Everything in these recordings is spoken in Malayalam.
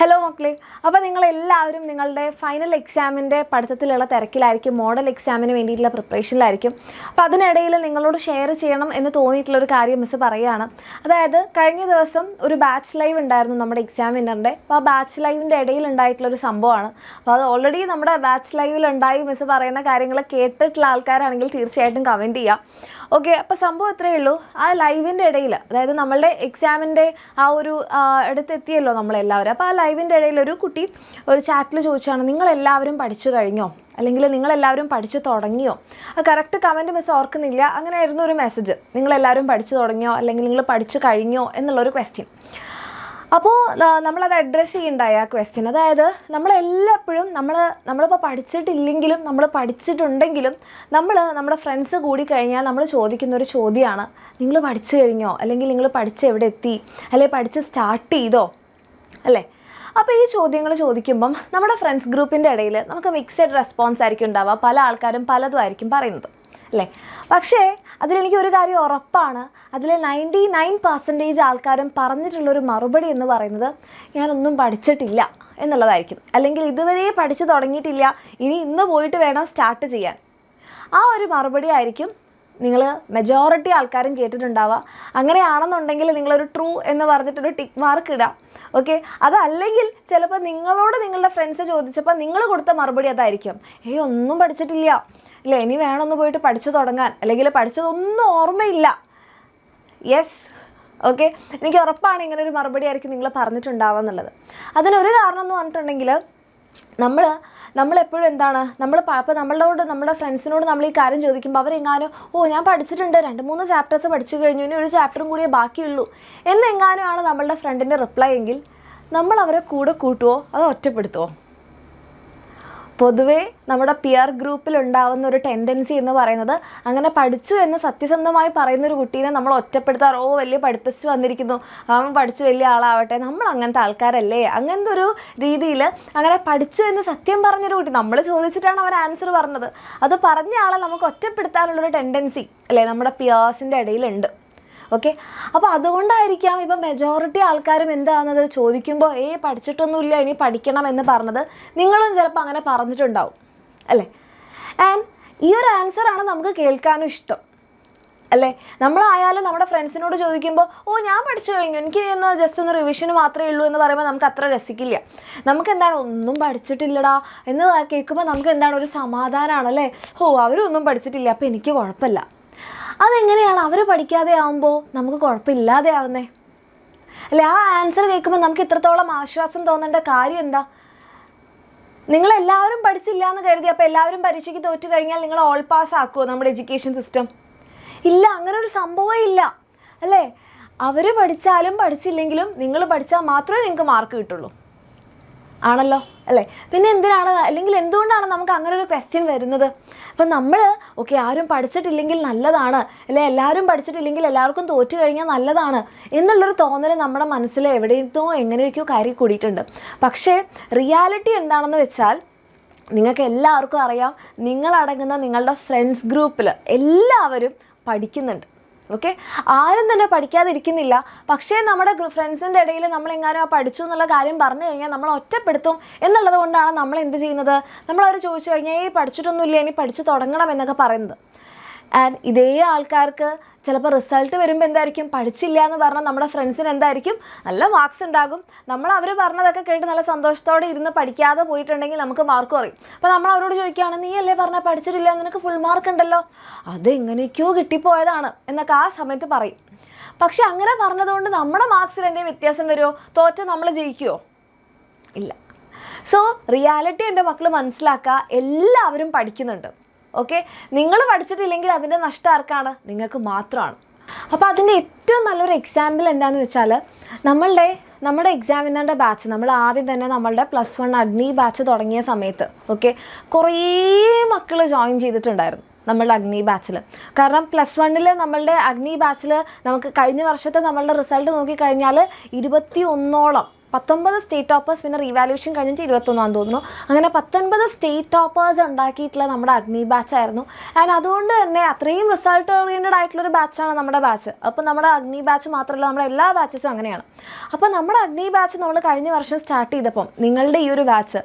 ഹലോ മക്കളെ, അപ്പോൾ നിങ്ങളെല്ലാവരും നിങ്ങളുടെ ഫൈനൽ എക്സാമിൻ്റെ പഠിത്തത്തിലുള്ള തിരക്കിലായിരിക്കും, മോഡൽ എക്സാമിന് വേണ്ടിയിട്ടുള്ള പ്രിപ്പറേഷനിലായിരിക്കും. അപ്പോൾ അതിനിടയിൽ നിങ്ങളോട് ഷെയർ ചെയ്യണം എന്ന് തോന്നിയിട്ടുള്ളൊരു കാര്യം മിസ് പറയുകയാണ്. അതായത് കഴിഞ്ഞ ദിവസം ഒരു ബാച്ച് ലൈവ് ഉണ്ടായിരുന്നു നമ്മുടെ എക്സാമിനറിൻ്റെ. അപ്പോൾ ആ ബാച്ച് ലൈവിൻ്റെ ഇടയിൽ ഉണ്ടായിട്ടുള്ളൊരു സംഭവമാണ്. അപ്പോൾ അത് ഓൾറെഡി നമ്മുടെ ബാച്ച് ലൈവിലുണ്ടായി മിസ് പറയുന്ന കാര്യങ്ങൾ കേട്ടിട്ടുള്ള ആൾക്കാരാണെങ്കിൽ തീർച്ചയായിട്ടും കമൻറ്റ് ചെയ്യുക. ഓക്കെ, അപ്പോൾ സംഭവം ഇത്രയേ ഉള്ളൂ. ആ ലൈവിൻ്റെ ഇടയിൽ, അതായത് നമ്മളുടെ എക്സാമിൻ്റെ ആ ഒരു അടുത്തെത്തിയല്ലോ നമ്മളെല്ലാവരും. അപ്പോൾ ആ ലൈവിൻ്റെ ഇടയിൽ ഒരു കുട്ടി ഒരു ചാറ്റിൽ ചോദിച്ചാണ്, നിങ്ങളെല്ലാവരും പഠിച്ചു കഴിഞ്ഞോ, അല്ലെങ്കിൽ നിങ്ങളെല്ലാവരും പഠിച്ചു തുടങ്ങിയോ? ആ കറക്റ്റ് കമൻറ്റ് മിസ് ഓർക്കുന്നില്ല. അങ്ങനെയായിരുന്നു ഒരു മെസ്സേജ്, നിങ്ങളെല്ലാവരും പഠിച്ചു തുടങ്ങിയോ അല്ലെങ്കിൽ നിങ്ങൾ പഠിച്ചു കഴിഞ്ഞോ എന്നുള്ളൊരു ക്വസ്റ്റ്യൻ. അപ്പോൾ നമ്മളത് അഡ്രസ്സ് ചെയ്യണ്ടായി ആ ക്വസ്റ്റ്യൻ. അതായത് നമ്മളെല്ലാപ്പോഴും നമ്മളിപ്പോൾ പഠിച്ചിട്ടില്ലെങ്കിലും നമ്മൾ പഠിച്ചിട്ടുണ്ടെങ്കിലും നമ്മുടെ ഫ്രണ്ട്സ് കൂടി കഴിഞ്ഞാൽ നമ്മൾ ചോദിക്കുന്നൊരു ചോദ്യമാണ്, നിങ്ങൾ പഠിച്ചു കഴിഞ്ഞോ, അല്ലെങ്കിൽ നിങ്ങൾ പഠിച്ച് എവിടെ എത്തി, അല്ലെങ്കിൽ പഠിച്ച് സ്റ്റാർട്ട് ചെയ്തോ, അല്ലേ? അപ്പോൾ ഈ ചോദ്യങ്ങൾ ചോദിക്കുമ്പം നമ്മുടെ ഫ്രണ്ട്സ് ഗ്രൂപ്പിൻ്റെ ഇടയിൽ നമുക്ക് മിക്സഡ് റെസ്പോൺസ് ആയിരിക്കും ഉണ്ടാവുക. പല ആൾക്കാരും പലതും ആയിരിക്കും പറയുന്നത്, അല്ലേ? പക്ഷേ അതിലെനിക്ക് ഒരു കാര്യം ഉറപ്പാണ്, അതിൽ 99% ആൾക്കാരും പറഞ്ഞിട്ടുള്ളൊരു മറുപടി എന്ന് പറയുന്നത് ഞാനൊന്നും പഠിച്ചിട്ടില്ല എന്നുള്ളതായിരിക്കും. അല്ലെങ്കിൽ ഇതുവരെ പഠിച്ചു തുടങ്ങിയിട്ടില്ല, ഇനി ഇന്ന് പോയിട്ട് വേണം സ്റ്റാർട്ട് ചെയ്യാൻ. ആ ഒരു മറുപടി ആയിരിക്കും നിങ്ങൾ മെജോറിറ്റി ആൾക്കാരും കേട്ടിട്ടുണ്ടാവുക. അങ്ങനെയാണെന്നുണ്ടെങ്കിൽ നിങ്ങളൊരു ട്രൂ എന്ന് പറഞ്ഞിട്ടൊരു ടിക്ക് മാർക്ക് ഇടുക. ഓക്കെ, അതല്ലെങ്കിൽ ചിലപ്പോൾ നിങ്ങളോട് നിങ്ങളുടെ ഫ്രണ്ട്സ് ചോദിച്ചപ്പോൾ നിങ്ങൾ കൊടുത്ത മറുപടി അതായിരിക്കും, ഒന്നും പഠിച്ചിട്ടില്ല, ഇല്ല ഇനി വേണമെന്ന് പോയിട്ട് പഠിച്ചു തുടങ്ങാൻ, അല്ലെങ്കിൽ പഠിച്ചതൊന്നും ഓർമ്മയില്ല. യെസ്, ഓക്കെ, എനിക്ക് ഉറപ്പാണ് ഇങ്ങനൊരു മറുപടി ആയിരിക്കും നിങ്ങൾ പറഞ്ഞിട്ടുണ്ടാവുക എന്നുള്ളത്. അതിനൊരു കാരണം എന്ന് പറഞ്ഞിട്ടുണ്ടെങ്കിൽ നമ്മളെപ്പോഴും എന്താണ്, അപ്പോൾ നമ്മുടെ ഫ്രണ്ട്സിനോട് നമ്മൾ ഈ കാര്യം ചോദിക്കുമ്പോൾ അവരെങ്ങാനും ഞാൻ പഠിച്ചിട്ടുണ്ട്, 2-3 ചാപ്റ്റേഴ്സ് പഠിച്ചു കഴിഞ്ഞു, ഇനി ഒരു ചാപ്റ്ററും കൂടിയേ ബാക്കിയുള്ളൂ എന്നെങ്ങാനും ആണ് നമ്മളുടെ ഫ്രണ്ടിൻ്റെ റിപ്ലൈ എങ്കിൽ നമ്മൾ അവരെ കൂടെ കൂട്ടുമോ അതോ ഒറ്റപ്പെടുത്തുമോ? പൊതുവേ നമ്മുടെ പിയർ ഗ്രൂപ്പിൽ ഉണ്ടാവുന്ന ഒരു ടെൻഡൻസി എന്ന് പറയുന്നത്, അങ്ങനെ പഠിച്ചു എന്ന് സത്യസന്ധമായി പറയുന്നൊരു കുട്ടീനെ നമ്മൾ ഒറ്റപ്പെടുത്താറ്, വലിയ പഠിപ്പിച്ച് വന്നിരിക്കുന്നു, അവൻ പഠിച്ചു വലിയ ആളാവട്ടെ, നമ്മൾ അങ്ങനത്തെ ആൾക്കാരല്ലേ, അങ്ങനത്തെ ഒരു രീതിയിൽ അങ്ങനെ പഠിച്ചു എന്ന് സത്യം പറഞ്ഞൊരു കുട്ടി, നമ്മൾ ചോദിച്ചിട്ടാണ് അവർ ആൻസർ പറഞ്ഞത്, അത് പറഞ്ഞ ആളെ നമുക്ക് ഒറ്റപ്പെടുത്താനുള്ളൊരു ടെൻഡൻസി അല്ലേ നമ്മുടെ പിയേഴ്സിൻ്റെ ഇടയിലുണ്ട്. ഓക്കെ, അപ്പോൾ അതുകൊണ്ടായിരിക്കാം ഇപ്പം മെജോറിറ്റി ആൾക്കാരും എന്താകുന്നത്, ചോദിക്കുമ്പോൾ പഠിച്ചിട്ടൊന്നുമില്ല ഇനി പഠിക്കണം എന്ന് പറഞ്ഞത് നിങ്ങളും ചിലപ്പോൾ അങ്ങനെ പറഞ്ഞിട്ടുണ്ടാവും, അല്ലേ? ആൻഡ് ഈ ഒരു ആൻസറാണ് നമുക്ക് കേൾക്കാനും ഇഷ്ടം, അല്ലേ? നമ്മളായാലും നമ്മുടെ ഫ്രണ്ട്സിനോട് ചോദിക്കുമ്പോൾ ഞാൻ പഠിച്ചു കഴിഞ്ഞു, എനിക്ക് ഒന്ന് ജസ്റ്റ് ഒന്ന് റിവിഷന് മാത്രമേ ഉള്ളൂ എന്ന് പറയുമ്പോൾ നമുക്ക് അത്ര രസിക്കില്ല. നമുക്ക് എന്താണ്, ഒന്നും പഠിച്ചിട്ടില്ലടാ എന്ന് കേൾക്കുമ്പോൾ നമുക്ക് എന്താണ്, ഒരു സമാധാനമാണല്ലേ, അവരൊന്നും പഠിച്ചിട്ടില്ല അപ്പോൾ എനിക്ക് കുഴപ്പമില്ല. അതെങ്ങനെയാണ് അവർ പഠിക്കാതെ ആവുമ്പോൾ നമുക്ക് കുഴപ്പമില്ലാതെ ആവുന്നേ, അല്ലേ? ആ ആൻസർ കേൾക്കുമ്പോൾ നമുക്ക് ഇത്രത്തോളം ആശ്വാസം തോന്നേണ്ട കാര്യം എന്താ? നിങ്ങളെല്ലാവരും പഠിച്ചില്ല എന്ന് കരുതി അപ്പോൾ എല്ലാവരും പരീക്ഷയ്ക്ക് തോറ്റു കഴിഞ്ഞാൽ നിങ്ങൾ ഓൾ പാസ് ആക്കുമോ നമ്മുടെ എഡ്യൂക്കേഷൻ സിസ്റ്റം? ഇല്ല, അങ്ങനെ ഒരു സംഭവം ഇല്ല, അല്ലേ? അവർ പഠിച്ചാലും പഠിച്ചില്ലെങ്കിലും നിങ്ങൾ പഠിച്ചാൽ മാത്രമേ നിങ്ങൾക്ക് മാർക്ക് കിട്ടുള്ളൂ, ആണല്ലോ, അല്ലേ? പിന്നെ എന്തുകൊണ്ടാണ് നമുക്ക് അങ്ങനെ ഒരു ക്വസ്റ്റ്യൻ വരുന്നത്? അപ്പം നമ്മൾ ആരും പഠിച്ചിട്ടില്ലെങ്കിൽ നല്ലതാണ്, അല്ലെ, എല്ലാവരും പഠിച്ചിട്ടില്ലെങ്കിൽ എല്ലാവർക്കും തോറ്റു കഴിഞ്ഞാൽ നല്ലതാണ് എന്നുള്ളൊരു തോന്നൽ നമ്മുടെ മനസ്സിൽ എവിടെയോ എങ്ങനെയൊക്കെയോ കയറി കൂടിയിട്ടുണ്ട്. പക്ഷേ റിയാലിറ്റി എന്താണെന്ന് വെച്ചാൽ നിങ്ങൾക്ക് എല്ലാവർക്കും അറിയാം, നിങ്ങളടങ്ങുന്ന നിങ്ങളുടെ ഫ്രണ്ട്സ് ഗ്രൂപ്പിൽ എല്ലാവരും പഠിക്കുന്നുണ്ട്. ഓക്കെ, ആരും തന്നെ പഠിക്കാതിരിക്കുന്നില്ല. പക്ഷേ നമ്മുടെ ഫ്രണ്ട്സിൻ്റെ ഇടയിൽ നമ്മളെങ്ങാനും പഠിച്ചു എന്നുള്ള കാര്യം പറഞ്ഞു കഴിഞ്ഞാൽ നമ്മൾ ഒറ്റപ്പെടുത്തും എന്നുള്ളത് കൊണ്ടാണ് നമ്മൾ എന്ത് ചെയ്യുന്നത്, നമ്മളവർ ചോദിച്ചു കഴിഞ്ഞാൽ പഠിച്ചിട്ടൊന്നുമില്ല ഇനി പഠിച്ചു തുടങ്ങണം എന്നൊക്കെ പറയുന്നത്. ആൻഡ് ഇതേ ആൾക്കാർക്ക് ചിലപ്പോൾ റിസൾട്ട് വരുമ്പോൾ എന്തായിരിക്കും, പഠിച്ചില്ല എന്ന് പറഞ്ഞാൽ നമ്മുടെ ഫ്രണ്ട്സിന് എന്തായിരിക്കും, നല്ല മാർക്സ് ഉണ്ടാകും. അവർ പറഞ്ഞതൊക്കെ കേട്ട് നല്ല സന്തോഷത്തോടെ ഇരുന്ന് പഠിക്കാതെ പോയിട്ടുണ്ടെങ്കിൽ നമുക്ക് മാർക്ക് കുറയും. അപ്പോൾ നമ്മൾ അവരോട് ചോദിക്കുകയാണ്, നീ അല്ലേ പറഞ്ഞാൽ പഠിച്ചിട്ടില്ല, നിനക്ക് ഫുൾ മാർക്ക് ഉണ്ടല്ലോ, അത് എങ്ങനെയൊക്കെയോ കിട്ടിപ്പോയതാണ് എന്നൊക്കെ ആ സമയത്ത് പറയും. പക്ഷെ അങ്ങനെ പറഞ്ഞതുകൊണ്ട് നമ്മുടെ മാർക്സിൽ എന്തെങ്കിലും വ്യത്യാസം വരുമോ? തോറ്റ നമ്മൾ ജയിക്കുമോ? ഇല്ല. സോ റിയാലിറ്റി എൻ്റെ മക്കൾ മനസ്സിലാക്കുക, എല്ലാവരും പഠിക്കുന്നുണ്ട്. ഓക്കെ, നിങ്ങൾ പഠിച്ചിട്ടില്ലെങ്കിൽ അതിൻ്റെ നഷ്ടം ആർക്കാണ്? നിങ്ങൾക്ക് മാത്രമാണ്. അപ്പോൾ അതിൻ്റെ ഏറ്റവും നല്ലൊരു എക്സാമ്പിൾ എന്താണെന്ന് വെച്ചാൽ നമ്മുടെ എക്സാമിനറിൻ്റെ ബാച്ച്, നമ്മൾ ആദ്യം തന്നെ നമ്മളുടെ +1 അഗ്നി ബാച്ച് തുടങ്ങിയ സമയത്ത് കുറേ മക്കൾ ജോയിൻ ചെയ്തിട്ടുണ്ടായിരുന്നു നമ്മളുടെ അഗ്നി ബാച്ചിൽ. കാരണം +1 നമ്മളുടെ അഗ്നി ബാച്ചിൽ നമുക്ക് കഴിഞ്ഞ വർഷത്തെ നമ്മളുടെ റിസൾട്ട് നോക്കിക്കഴിഞ്ഞാൽ 21ഓളം 19 സ്റ്റേറ്റ് ടോപ്പേഴ്സ്, പിന്നെ റീവാലുവേഷൻ കഴിഞ്ഞിട്ട് 21 തോന്നുന്നു. അങ്ങനെ 19 സ്റ്റേറ്റ് ടോപ്പേഴ്സ് ഉണ്ടാക്കിയിട്ടുള്ള നമ്മുടെ അഗ്നി ബാച്ചായിരുന്നു. ആൻഡ് അതുകൊണ്ട് തന്നെ അത്രയും റിസൾട്ട് ഓറിയൻറ്റഡ് ആയിട്ടുള്ളൊരു ബാച്ചാണ് നമ്മുടെ ബാച്ച്. അപ്പോൾ നമ്മുടെ അഗ്നി ബാച്ച് മാത്രമല്ല, നമ്മുടെ എല്ലാ ബാച്ചസും അങ്ങനെയാണ്. അപ്പോൾ നമ്മുടെ അഗ്നി ബാച്ച് നമ്മൾ കഴിഞ്ഞ വർഷം സ്റ്റാർട്ട് ചെയ്തപ്പം നിങ്ങളുടെ ഈ ഒരു ബാച്ച്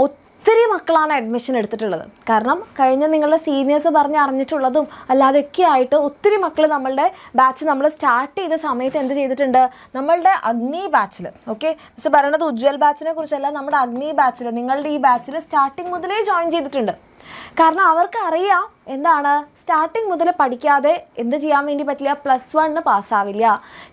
ഒത്തിരി മക്കളാണ് അഡ്മിഷൻ എടുത്തിട്ടുള്ളത്. കാരണം കഴിഞ്ഞ നിങ്ങളുടെ സീനിയേഴ്സ് പറഞ്ഞ് അറിഞ്ഞിട്ടുള്ളതും അല്ലാതെയൊക്കെ ആയിട്ട് ഒത്തിരി മക്കൾ നമ്മളുടെ ബാച്ച് നമ്മൾ സ്റ്റാർട്ട് ചെയ്ത സമയത്ത് എന്ത് ചെയ്തിട്ടുണ്ട്, നമ്മളുടെ അഗ്നി ബാച്ചിൽ, ഓക്കെ മിസ് പറയണത് ഉജ്വൽ ബാച്ചിനെ കുറിച്ചല്ല, നമ്മുടെ അഗ്നി ബാച്ചിൽ, നിങ്ങളുടെ ഈ ബാച്ചിൽ സ്റ്റാർട്ടിങ് മുതലേ ജോയിൻ ചെയ്തിട്ടുണ്ട്. കാരണം അവർക്ക് അറിയാം എന്താണ്, സ്റ്റാർട്ടിങ് മുതൽ പഠിക്കാതെ എന്ത് ചെയ്യാൻ വേണ്ടി പറ്റില്ല, +1 പാസ്സാവില്ല.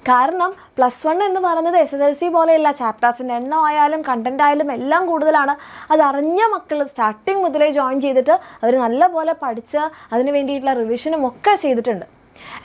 കാരണം +1 എന്ന് പറയുന്നത് SSLC പോലെയല്ല, ചാപ്റ്റേഴ്സിൻ്റെ എണ്ണം ആയാലും കണ്ടൻ്റ് ആയാലും എല്ലാം കൂടുതലാണ്. അതറിഞ്ഞ മക്കൾ സ്റ്റാർട്ടിങ് മുതലേ ജോയിൻ ചെയ്തിട്ട് അവർ നല്ലപോലെ പഠിച്ച് അതിന് വേണ്ടിയിട്ടുള്ള റിവിഷനും ഒക്കെ ചെയ്തിട്ടുണ്ട്.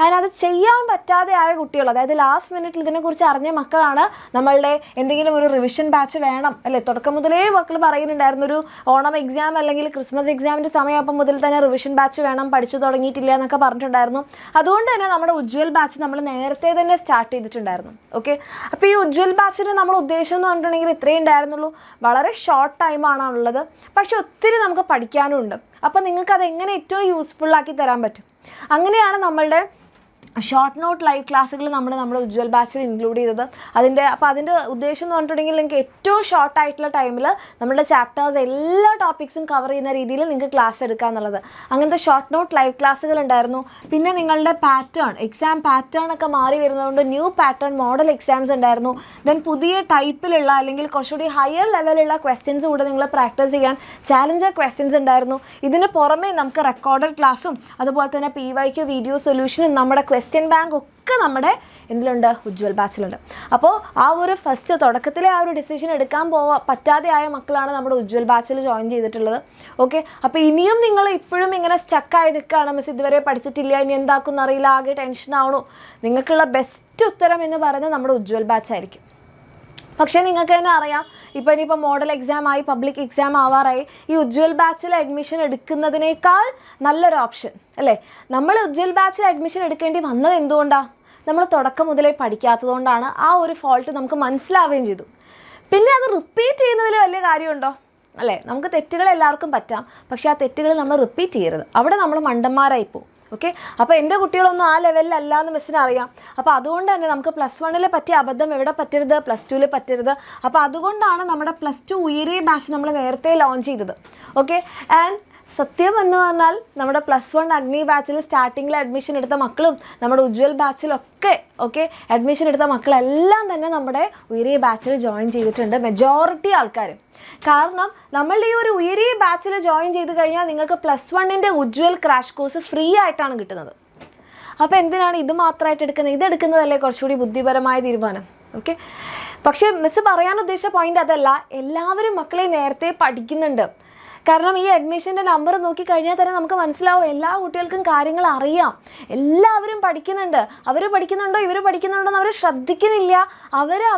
ആൻഡ് അത് ചെയ്യാൻ പറ്റാതെ ആയ കുട്ടികൾ, അതായത് ലാസ്റ്റ് മിനിറ്റിൽ ഇതിനെക്കുറിച്ച് അറിഞ്ഞ മക്കളാണ് നമ്മളുടെ എന്തെങ്കിലും ഒരു റിവിഷൻ ബാച്ച് വേണം അല്ലേ, തുടക്കം മുതലേ മക്കൾ പറയുന്നുണ്ടായിരുന്നു ഒരു ഓണം എക്സാം അല്ലെങ്കിൽ ക്രിസ്മസ് എക്സാമിൻ്റെ സമയമാകുമ്പോൾ മുതൽ തന്നെ റിവിഷൻ ബാച്ച് വേണം, പഠിച്ചു തുടങ്ങിയിട്ടില്ല എന്നൊക്കെ പറഞ്ഞിട്ടുണ്ടായിരുന്നു. അതുകൊണ്ട് തന്നെ നമ്മുടെ ഉജ്വൽ ബാച്ച് നമ്മൾ നേരത്തെ തന്നെ സ്റ്റാർട്ട് ചെയ്തിട്ടുണ്ടായിരുന്നു. ഓക്കെ, അപ്പോൾ ഈ ഉജ്വൽ ബാച്ചിന് നമ്മൾ ഉദ്ദേശം എന്ന് പറഞ്ഞിട്ടുണ്ടെങ്കിൽ ഇത്രയേ ഉണ്ടായിരുന്നുള്ളൂ. വളരെ ഷോർട്ട് ടൈമാണ് ഉള്ളത്, പക്ഷെ ഒത്തിരി നമുക്ക് പഠിക്കാനും ഉണ്ട്. അപ്പോൾ നിങ്ങൾക്ക് അതെങ്ങനെ ഏറ്റവും യൂസ്ഫുള്ളാക്കി തരാൻ പറ്റും, അങ്ങനെയാണ് നമ്മളുടെ ഷോർട്ട് നോട്ട് ലൈവ് ക്ലാസ്സുകൾ നമ്മുടെ ഉജ്വൽ ബാച്ചിൽ ഇൻക്ലൂഡ് ചെയ്തത്. അതിൻ്റെ ഉദ്ദേശം എന്ന് പറഞ്ഞിട്ടുണ്ടെങ്കിൽ നിങ്ങൾക്ക് ഏറ്റവും ഷോർട്ടായിട്ടുള്ള ടൈമിൽ നമ്മുടെ ചാപ്റ്റേഴ്സ് എല്ലാ ടോപ്പിക്സും കവർ ചെയ്യുന്ന രീതിയിൽ നിങ്ങൾക്ക് ക്ലാസ് എടുക്കുക എന്നുള്ളത്. അങ്ങനത്തെ ഷോർട്ട് നോട്ട് ലൈവ് ക്ലാസ്സുകൾ ഉണ്ടായിരുന്നു. പിന്നെ നിങ്ങളുടെ എക്സാം പാറ്റേൺ ഒക്കെ മാറി വരുന്നതുകൊണ്ട് ന്യൂ പാറ്റേൺ മോഡൽ എക്സാംസ് ഉണ്ടായിരുന്നു. ദെൻ പുതിയ ടൈപ്പിലുള്ള അല്ലെങ്കിൽ കുറച്ചുകൂടി ഹയർ ലെവലുള്ള ക്വസ്റ്റ്യൻസ് കൂടെ നിങ്ങൾ പ്രാക്ടീസ് ചെയ്യാൻ ചാലഞ്ചർ ക്വസ്റ്റ്യൻസ് ഉണ്ടായിരുന്നു. ഇതിന് പുറമെ നമുക്ക് റെക്കോർഡഡ് ക്ലാസ്സും അതുപോലെ തന്നെ PYQ വീഡിയോ സൊല്യൂഷനും നമ്മുടെ ക്വസ്റ്റ്യൻ ബാങ്ക് ഒക്കെ നമ്മുടെ എന്തിലുണ്ട്, ഉജ്വൽ ബാച്ചിലുണ്ട്. അപ്പോൾ ആ ഒരു ഫസ്റ്റ് തുടക്കത്തിലെ ആ ഒരു ഡിസിഷൻ എടുക്കാൻ പറ്റാതെ ആയ മക്കളാണ് നമ്മുടെ ഉജ്വൽ ബാച്ചിൽ ജോയിൻ ചെയ്തിട്ടുള്ളത്. ഓക്കെ, അപ്പോൾ ഇനിയും നിങ്ങൾ ഇപ്പോഴും ഇങ്ങനെ സ്റ്റക്കായി നിൽക്കുകയാണ്, മിസ് ഇതുവരെ പഠിച്ചിട്ടില്ല, ഇനി എന്താക്കും അറിയില്ല, ആകെ ടെൻഷൻ ആവണു, നിങ്ങൾക്കുള്ള ബെസ്റ്റ് ഉത്തരം എന്ന് പറയുന്നത് നമ്മുടെ ഉജ്വൽ ബാച്ചായിരിക്കും. പക്ഷേ നിങ്ങൾക്ക് തന്നെ അറിയാം, ഇനിയിപ്പോൾ മോഡൽ എക്സാം ആയി, പബ്ലിക് എക്സാം ആവാറായി, ഈ ഉജ്വൽ ബാച്ചിൽ അഡ്മിഷൻ എടുക്കുന്നതിനേക്കാൾ നല്ലൊരു ഓപ്ഷൻ അല്ലേ, നമ്മൾ ഉജ്വൽ ബാച്ചിൽ അഡ്മിഷൻ എടുക്കേണ്ടി വന്നത് എന്തുകൊണ്ടാണ്, നമ്മൾ തുടക്കം മുതലേ പഠിക്കാത്തതുകൊണ്ടാണ്. ആ ഒരു ഫോൾട്ട് നമുക്ക് മനസ്സിലാവുകയും ചെയ്തു. പിന്നെ അത് റിപ്പീറ്റ് ചെയ്യുന്നതിൽ വലിയ കാര്യമുണ്ടോ അല്ലേ, നമുക്ക് തെറ്റുകൾ എല്ലാവർക്കും പറ്റാം, പക്ഷേ ആ തെറ്റുകൾ നമ്മൾ റിപ്പീറ്റ് ചെയ്യരുത്, അവിടെ നമ്മൾ മണ്ടന്മാരായി പോകും. ഓക്കെ, അപ്പോൾ എൻ്റെ കുട്ടികളൊന്നും ആ ലെവലിലല്ല എന്ന് മിസ്സിന് അറിയാം. അപ്പോൾ അതുകൊണ്ട് തന്നെ നമുക്ക് +1 പറ്റിയ അബദ്ധം എവിടെ പറ്റരുത്, +2 പറ്റരുത്. അപ്പോൾ അതുകൊണ്ടാണ് നമ്മുടെ +2 ഉയരിയ ബാച്ച് നമ്മൾ നേരത്തെ ലോഞ്ച് ചെയ്തത്. ഓക്കെ, ആൻഡ് സത്യം എന്ന് പറഞ്ഞാൽ നമ്മുടെ +1 അഗ്നി ബാച്ചിൽ സ്റ്റാർട്ടിങ്ങിൽ അഡ്മിഷൻ എടുത്ത മക്കളും നമ്മുടെ ഉജ്വൽ ബാച്ചിലൊക്കെ അഡ്മിഷൻ എടുത്ത മക്കളെല്ലാം തന്നെ നമ്മുടെ ഉയരിയ ബാച്ചിൽ ജോയിൻ ചെയ്തിട്ടുണ്ട്, മെജോറിറ്റി ആൾക്കാരും. കാരണം നമ്മളുടെ ഈ ഒരു ഉയരിയ ബാച്ചിൽ ജോയിൻ ചെയ്ത് കഴിഞ്ഞാൽ നിങ്ങൾക്ക് +1 ഉജ്വൽ ക്രാഷ് കോഴ്സ് ഫ്രീ ആയിട്ടാണ് കിട്ടുന്നത്. അപ്പോൾ എന്തിനാണ് ഇത് മാത്രമായിട്ട് എടുക്കുന്നത്, ഇതെടുക്കുന്നതല്ലേ കുറച്ചുകൂടി ബുദ്ധിപരമായ തീരുമാനം. ഓക്കെ, പക്ഷേ മിസ് പറയാൻ ഉദ്ദേശിച്ച പോയിന്റ് അതല്ല, എല്ലാവരും മക്കളെ നേരത്തെ പഠിക്കുന്നുണ്ട്. കാരണം ഈ അഡ്മിഷൻ്റെ നമ്പർ നോക്കിക്കഴിഞ്ഞാൽ തന്നെ നമുക്ക് മനസ്സിലാവും എല്ലാ കുട്ടികൾക്കും കാര്യങ്ങൾ അറിയാം, എല്ലാവരും പഠിക്കുന്നുണ്ട്. അവർ പഠിക്കുന്നുണ്ടോ ഇവർ പഠിക്കുന്നുണ്ടോ എന്ന് അവർ ശ്രദ്ധിക്കുന്നില്ല.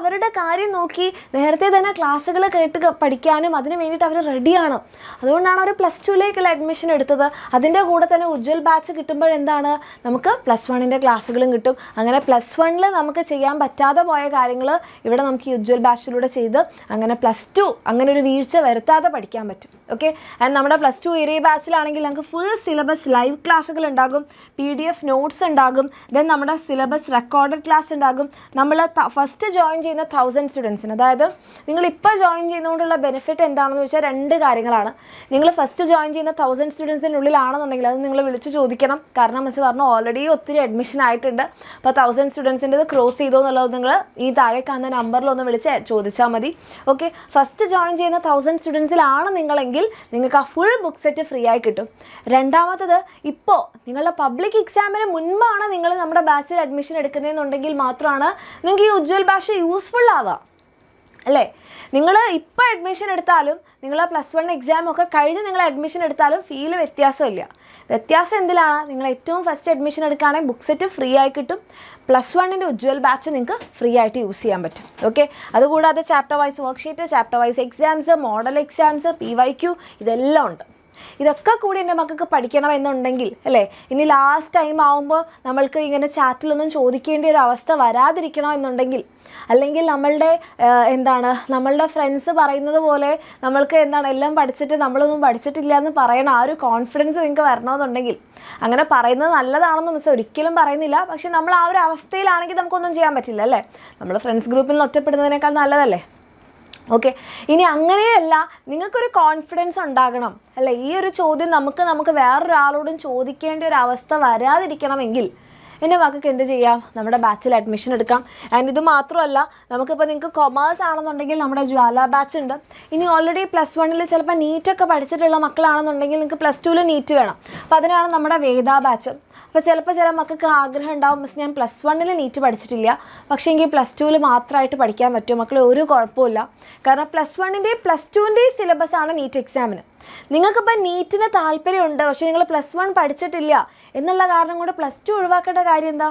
അവരുടെ കാര്യം നോക്കി നേരത്തെ തന്നെ ക്ലാസ്സുകൾ കേട്ട് പഠിക്കാനും അതിന് വേണ്ടിയിട്ട് അവർ റെഡിയാണ്. അതുകൊണ്ടാണ് അവർ +2ലേക്കുള്ള അഡ്മിഷൻ എടുത്തത്. അതിൻ്റെ കൂടെ തന്നെ ഉജ്വൽ ബാച്ച് കിട്ടുമ്പോഴെന്താണ്, നമുക്ക് +1 ക്ലാസ്സുകളും കിട്ടും. അങ്ങനെ +1 നമുക്ക് ചെയ്യാൻ പറ്റാതെ പോയ കാര്യങ്ങൾ ഇവിടെ നമുക്ക് ഈ ഉജ്വൽ ബാച്ചിലൂടെ ചെയ്ത് അങ്ങനെ +2 അങ്ങനെ ഒരു വീഴ്ച വരുത്താതെ പഠിക്കാൻ പറ്റും. ഓക്കെ, ആൻഡ് നമ്മുടെ +2 ഏരിയ ബാച്ചിലാണെങ്കിൽ നമുക്ക് ഫുൾ സിലബസ് ലൈവ് ക്ലാസ്സുകൾ ഉണ്ടാകും, PDF നോട്ട്സ് ഉണ്ടാകും, ദെൻ നമ്മുടെ സിലബസ് റെക്കോർഡഡ് ക്ലാസ് ഉണ്ടാകും. നമ്മൾ ഫസ്റ്റ് ജോയിൻ ചെയ്യുന്ന 1000 സ്റ്റുഡൻസിന്, അതായത് നിങ്ങളിപ്പോൾ ജോയിൻ ചെയ്യുന്നതുകൊണ്ടുള്ള ബെനിഫിറ്റ് എന്താണെന്ന് വെച്ചാൽ 2 കാര്യങ്ങളാണ്. നിങ്ങൾ ഫസ്റ്റ് ജോയിൻ ചെയ്യുന്ന 1000 സ്റ്റുഡൻസിനുള്ളിലാണെന്നുണ്ടെങ്കിൽ അത് നിങ്ങൾ വിളിച്ച് ചോദിക്കണം. കാരണം മിസ് പറഞ്ഞു ഓൾറെഡി ഒത്തിരി അഡ്മിഷൻ ആയിട്ടുണ്ട്, അപ്പോൾ 1000 സ്റ്റുഡൻസിൻ്റെത് ക്രോസ് ചെയ്തോ എന്നുള്ളത് നിങ്ങൾ ഈ താഴെ കാണുന്ന നമ്പറിലൊന്ന് വിളിച്ച് ചോദിച്ചാൽ മതി. ഓക്കെ, ഫസ്റ്റ് ജോയിൻ ചെയ്യുന്ന 1000 സ്റ്റുഡൻസിലാണ് നിങ്ങളെങ്കിൽ നിങ്ങൾക്ക് ആ ഫുൾ ബുക്ക് സെറ്റ് ഫ്രീ ആയി കിട്ടും. രണ്ടാമത്തത്, ഇപ്പോൾ നിങ്ങളുടെ പബ്ലിക് എക്സാമിന് മുൻപാണ് നിങ്ങൾ നമ്മുടെ ബാച്ചിൽ അഡ്മിഷൻ എടുക്കുന്നതെന്നുണ്ടെങ്കിൽ മാത്രമാണ് നിങ്ങൾക്ക് ഈ ഉജ്വൽ ബാച്ച് യൂസ്ഫുൾ ആവുക അല്ലേ. നിങ്ങൾ ഇപ്പോൾ അഡ്മിഷൻ എടുത്താലും നിങ്ങൾ +1 എക്സാം ഒക്കെ കഴിഞ്ഞ് നിങ്ങൾ അഡ്മിഷൻ എടുത്താലും ഫീല് വ്യത്യാസമില്ല. വ്യത്യാസം എന്തിലാണ്, നിങ്ങൾ ഏറ്റവും ഫസ്റ്റ് അഡ്മിഷൻ എടുക്കുകയാണെങ്കിൽ ബുക്ക് സെറ്റ് ഫ്രീ ആയി കിട്ടും, +1 ഉജ്വൽ ബാച്ച് നിങ്ങൾക്ക് ഫ്രീ ആയിട്ട് യൂസ് ചെയ്യാൻ പറ്റും. ഓക്കെ, അതുകൂടാതെ chapter wise worksheet, chapter wise exams, model exams, PYQ ഇതെല്ലാം ഉണ്ട്. ഇതൊക്കെ കൂടി എൻ്റെ മക്കൾക്ക് പഠിക്കണം എന്നുണ്ടെങ്കിൽ അല്ലേ, ഇനി ലാസ്റ്റ് ടൈം ആകുമ്പോൾ നമ്മൾക്ക് ഇങ്ങനെ ചാറ്റിലൊന്നും ചോദിക്കേണ്ട ഒരു അവസ്ഥ വരാതിരിക്കണം എന്നുണ്ടെങ്കിൽ, അല്ലെങ്കിൽ നമ്മളുടെ ഫ്രണ്ട്സ് പറയുന്നത് പോലെ നമ്മൾക്ക് എല്ലാം പഠിച്ചിട്ട് നമ്മളൊന്നും പഠിച്ചിട്ടില്ല എന്ന് പറയണ ആ ഒരു കോൺഫിഡൻസ് നിങ്ങൾക്ക് വരണമെന്നുണ്ടെങ്കിൽ, അങ്ങനെ പറയുന്നത് നല്ലതാണെന്ന് മിസ് ഒരിക്കലും പറയുന്നില്ല, പക്ഷെ നമ്മൾ ആ ഒരു അവസ്ഥയിലാണെങ്കിൽ നമുക്കൊന്നും ചെയ്യാൻ പറ്റില്ല അല്ലേ. നമ്മൾ ഫ്രണ്ട്സ് ഗ്രൂപ്പിൽ നിന്ന് ഒറ്റപ്പെടുന്നതിനേക്കാൾ നല്ലതല്ലേ. ഓക്കെ, ഇനി അങ്ങനെയല്ല, നിങ്ങൾക്കൊരു കോൺഫിഡൻസ് ഉണ്ടാകണം അല്ലേ. ഈ ഒരു ചോദ്യം നമുക്ക് വേറൊരാളോടും ചോദിക്കേണ്ട ഒരു അവസ്ഥ വരാതിരിക്കണമെങ്കിൽ എൻ്റെ മക്കൾക്ക് എന്ത് ചെയ്യാം, നമ്മുടെ ബാച്ചിൽ അഡ്മിഷൻ എടുക്കാം. ആൻഡ് ഇത് മാത്രമല്ല, നമുക്കിപ്പോൾ നിങ്ങൾക്ക് കൊമേഴ്സ് ആണെന്നുണ്ടെങ്കിൽ നമ്മുടെ ജ്വാല ബാച്ച് ഉണ്ട്. ഇനി ഓൾറെഡി +1 ചിലപ്പോൾ നീറ്റൊക്കെ പഠിച്ചിട്ടുള്ള മക്കളാണെന്നുണ്ടെങ്കിൽ നിങ്ങൾക്ക് +2 നീറ്റ് വേണം. അപ്പോൾ അതിനാണ് നമ്മുടെ വേദ ബാച്ച്. അപ്പോൾ ചിലപ്പോൾ ചില മക്കൾക്ക് ആഗ്രഹം ഉണ്ടാവും, മിസ് ഞാൻ +1 നീറ്റ് പഠിച്ചിട്ടില്ല, പക്ഷേ എങ്കിൽ +2 മാത്രമായിട്ട് പഠിക്കാൻ പറ്റും മക്കളെ, ഒരു കുഴപ്പമില്ല. കാരണം +1ൻ്റെയും +2ൻ്റെയും സിലബസാണ് നീറ്റ് എക്സാമിന്. നിങ്ങൾക്കിപ്പോൾ നീറ്റിന് താല്പര്യമുണ്ട്, പക്ഷേ നിങ്ങൾ +1 പഠിച്ചിട്ടില്ല എന്നുള്ള കാരണം കൊണ്ട് +2 ഒഴിവാക്കേണ്ട കാര്യം എന്താ?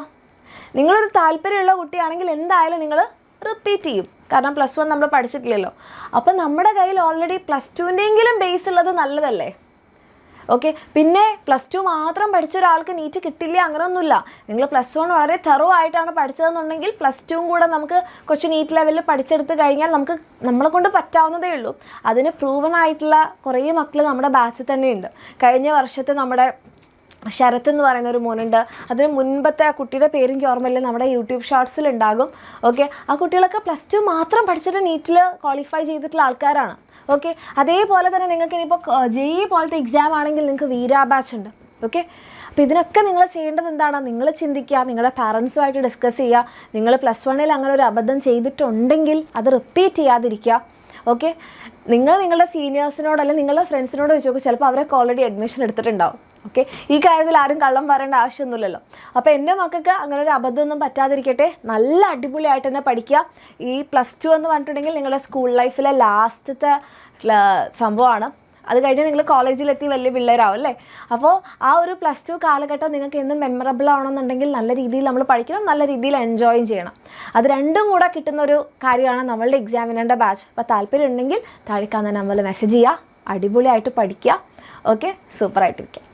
നിങ്ങളൊരു താല്പര്യമുള്ള കുട്ടിയാണെങ്കിൽ എന്തായാലും നിങ്ങൾ റിപ്പീറ്റ് ചെയ്യും, കാരണം +1 നമ്മൾ പഠിച്ചിട്ടില്ലല്ലോ. അപ്പം നമ്മുടെ കയ്യിൽ ഓൾറെഡി +2ൻ്റെയെങ്കിലും ബേസ് ഉള്ളത് നല്ലതല്ലേ. ഓക്കെ, പിന്നെ +2 മാത്രം പഠിച്ച ഒരാൾക്ക് നീറ്റ് കിട്ടില്ല അങ്ങനെയൊന്നുമില്ല. നിങ്ങൾ +1 വളരെ തെറോ ആയിട്ടാണ് പഠിച്ചതെന്നുണ്ടെങ്കിൽ +2 കൂടെ നമുക്ക് കുറച്ച് നീറ്റ് ലെവലിൽ പഠിച്ചെടുത്ത് കഴിഞ്ഞാൽ നമ്മളെ കൊണ്ട് പറ്റാവുന്നതേ ഉള്ളൂ. അതിന് പ്രൂവൺ ആയിട്ടുള്ള കുറേ മക്കൾ നമ്മുടെ ബാച്ചിൽ തന്നെയുണ്ട്. കഴിഞ്ഞ വർഷത്തെ നമ്മുടെ ശരത്ത് എന്ന് പറയുന്ന ഒരു മോനുണ്ട്, അതിന് മുൻപത്തെ ആ കുട്ടിയുടെ പേര് എനിക്ക് ഓർമ്മയില്ല, നമ്മുടെ യൂട്യൂബ് ഷോർട്സിലുണ്ടാകും. ഓക്കെ, ആ കുട്ടികളൊക്കെ +2 മാത്രം പഠിച്ചിട്ട് നീറ്റിൽ ക്വാളിഫൈ ചെയ്തിട്ടുള്ള ആൾക്കാരാണ്. ഓക്കെ, അതേപോലെ തന്നെ നിങ്ങൾക്ക് ഇനിയിപ്പോൾ JEE പോലത്തെ എക്സാം ആണെങ്കിൽ നിങ്ങൾക്ക് വീര ബാച്ച് ഉണ്ട്. ഓക്കെ, അപ്പോൾ ഇതിനൊക്കെ നിങ്ങൾ ചെയ്യേണ്ടത് എന്താണ്? നിങ്ങൾ ചിന്തിക്കുക, നിങ്ങളുടെ പാരൻസുമായിട്ട് ഡിസ്കസ് ചെയ്യുക. നിങ്ങൾ +1 അങ്ങനെ ഒരു അബദ്ധം ചെയ്തിട്ടുണ്ടെങ്കിൽ അത് റിപ്പീറ്റ് ചെയ്യാതിരിക്കുക. ഓക്കെ, നിങ്ങളുടെ സീനിയേഴ്സിനോട് അല്ലെങ്കിൽ നിങ്ങളുടെ ഫ്രണ്ട്സിനോട് ചോദിച്ചു നോക്കും, ചിലപ്പോൾ അവരൊക്കെ ഓൾറെഡി അഡ്മിഷൻ എടുത്തിട്ടുണ്ടാവും. ഓക്കെ, ഈ കാര്യത്തിൽ ആരും കള്ളം പറയേണ്ട ആവശ്യമൊന്നുമില്ലല്ലോ. അപ്പോൾ എൻ്റെ മക്കൾക്ക് അങ്ങനെ ഒരു അബദ്ധമൊന്നും പറ്റാതിരിക്കട്ടെ, നല്ല അടിപൊളിയായിട്ട് തന്നെ പഠിക്കുക. ഈ +2 എന്ന് പറഞ്ഞിട്ടുണ്ടെങ്കിൽ നിങ്ങളുടെ സ്കൂൾ ലൈഫിലെ ലാസ്റ്റത്തെ സംഭവമാണ്. അത് കഴിഞ്ഞ് നിങ്ങൾ കോളേജിലെത്തി വലിയ പിള്ളേരാവും അല്ലേ. അപ്പോൾ ആ ഒരു +2 കാലഘട്ടം നിങ്ങൾക്ക് എന്നും മെമ്മറബിൾ ആവണമെന്നുണ്ടെങ്കിൽ നല്ല രീതിയിൽ നമ്മൾ പഠിക്കണം, നല്ല രീതിയിൽ എൻജോയും ചെയ്യണം. അത് രണ്ടും കൂടെ കിട്ടുന്നൊരു കാര്യമാണ് നമ്മളുടെ എക്സാമിനേണ്ട ബാച്ച്. അപ്പോൾ താല്പര്യം ഉണ്ടെങ്കിൽ താഴെ കാണുന്ന നമ്പറിൽ മെസ്സേജ് ചെയ്യുക, അടിപൊളിയായിട്ട് പഠിക്കുക. ഓക്കെ, സൂപ്പറായിട്ടിരിക്കുക.